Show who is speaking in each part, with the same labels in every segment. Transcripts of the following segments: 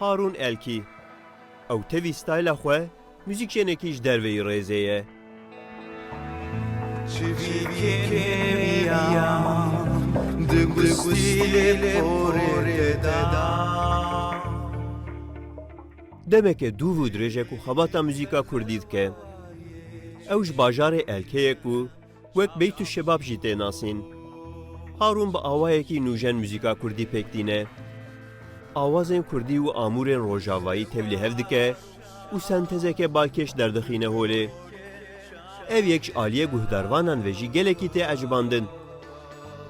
Speaker 1: هارون الکی او تەوی ستایلا خۆ موزیکشێنێکیش دەروێی ڕێزەیە. دەمێکێ دوو و درێژێک و خەباتە موزیکا کوردی دکە. ئەوش باژارێ ئەلکەیەک و وەک بەیت و شەباب ژی تێناسین. هارون بە ئاوایەکی نوژەن موزیکا کوردی پێکتینە. ئاوازên کوردی و ئامورên ڕۆژاوایی tevlî hev dike û sentezeke balkêş derdixîne holê. Ev yek ji aliyê guhdarvanan ve jî gelekî tê ecbandin.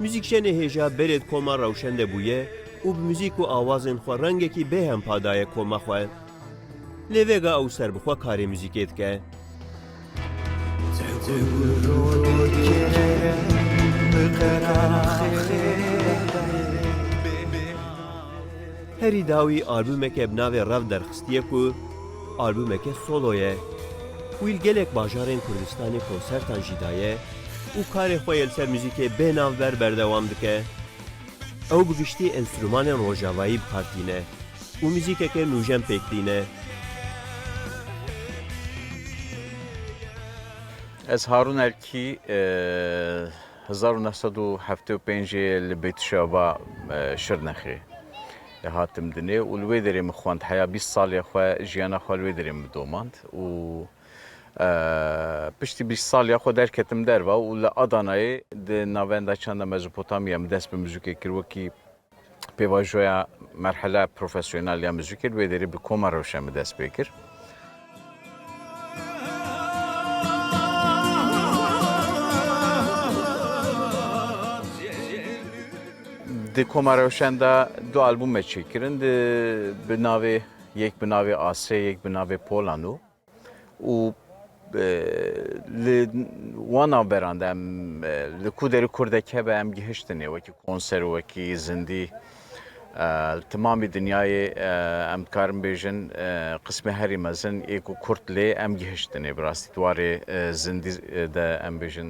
Speaker 1: Müzîkşenê hêja berê koma rewşen de bûye û bi müzik û awazên xwe rengekî bêhempa daye koma xwe. Lê vêga ew serbixwe karê müzîkê dike. Herî dawî albûmeke bi navê Rev derxistiye ku albûmeke solo ye. Wîl gelek bajarên Kurdistanê konsertan jî daye û karê xwe yê li ser müzîkê bênavber berdewam dike. Ew bi giştî enstrûmanên rojavayî bikartîne û müzîkeke nûjen pêktîne.
Speaker 2: Ez Harun Elkî 1975 li Bêtişeva Şirnexê hatim dinê û li wê derê min xwend heya 20 salê xwe jiyana xwe li wê derê min domand û piştî 20 salê xwe derketim derve û li Adanayê di navenda çanda Mezopotamya min dest bi müzîkê kir wekî pêvajoya merhela profesyonel ya müzîkê li wê derê bi koma rewşen min dest pê kir. Di Koma Rewşen de du albûme çêkirin bi navê yek bi navê Asê yek bi navê Polano û li wan navberan de em li ku derê Kurdek hebe em gihiştinê wekî konser û wekî zindî li timamî dinyayê em dikarin bêjin qismê herî mezin êk û Kurd lê em gihiştinê bi rastî dwarê zindî de em bêjin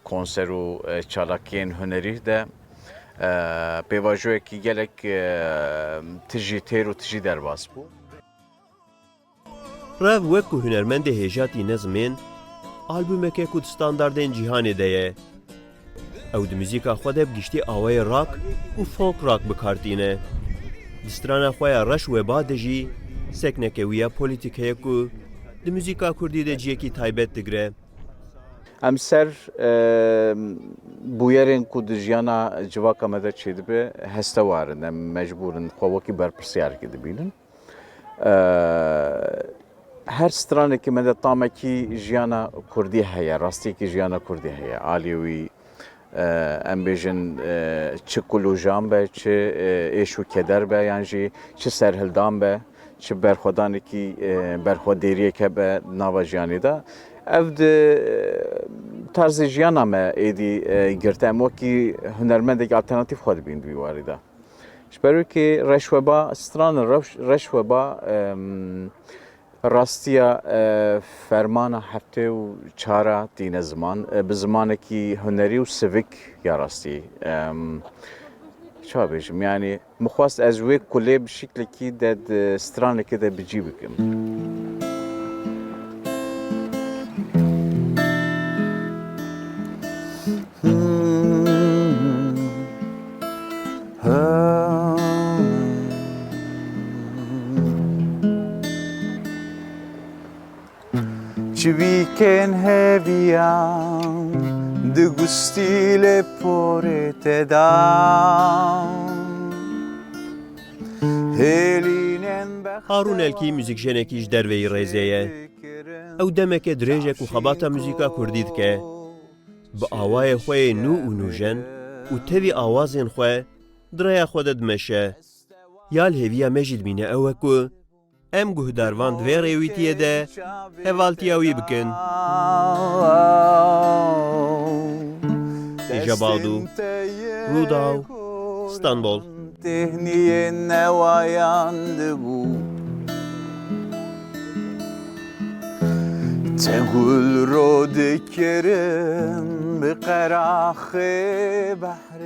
Speaker 2: konser û çalakiyên hunerî de pêvajoyekî gelek tijî têr û tijî derbas bû.
Speaker 1: Rev wek ku hunermendê hêjatî nezmên, albûmeke ku di standardên cîhanê de ye. Ew di müzîka xwe de bi giştî awayê rock û folk rock bikartîne. Di strana xwe ya reş weba de jî sekneke wî ya polîtîk heye ku di müzîka Kurdî de ciyekî taybet digire.
Speaker 2: Em ser bûyerên ku di jiyana civaka me de çêdibe heste warin, em mecbûrin xwe wekî berpirsiyarekî dibînin. Her stranekî me de tamekî jiyana Kurdî heye, rastiyekî jiyana Kurdî heye. Alî wî em bêjin çi kulujan be, çi êş û keder be yan jî çi serhildan be, çi berxwedanekî berxwederiyek hebe nava jiyanê de. Ev di tarzê jiyana me êdî girte em wekî hunermendekî alternatîv xwe dibînin di vî warî de. Ji ber wekî reşweba stranên reşweba rastiya fermana heftê û çara tîne ziman bi zimanekî hunerî û sivik ya rastî. Çawa bêjim yanî min xwast ez wê kulê bi şîklekî de di stranekê de bicî bikim.
Speaker 3: Çivîkên heviyan di gustîlê porê te dan.
Speaker 1: Harun Elkî müzîkjenekî ji derveyî rêzê ye. Ew demeke dirêjek û xebata müzîka Kurdî dike. Bi awayê xwe yê nû û nûjen û tevî awazên xwe diraya xwe de dimeşe. Ya li hêviya me jî dibîne ew e ku em guhdarvan di vê rêwîtiyê de hevaltiya wî bikin. Îjabadû, Rûdaw, Stenbol.
Speaker 3: Tehniyên newayan dibû. Te gul ro dikerim bi qeraxê behrê.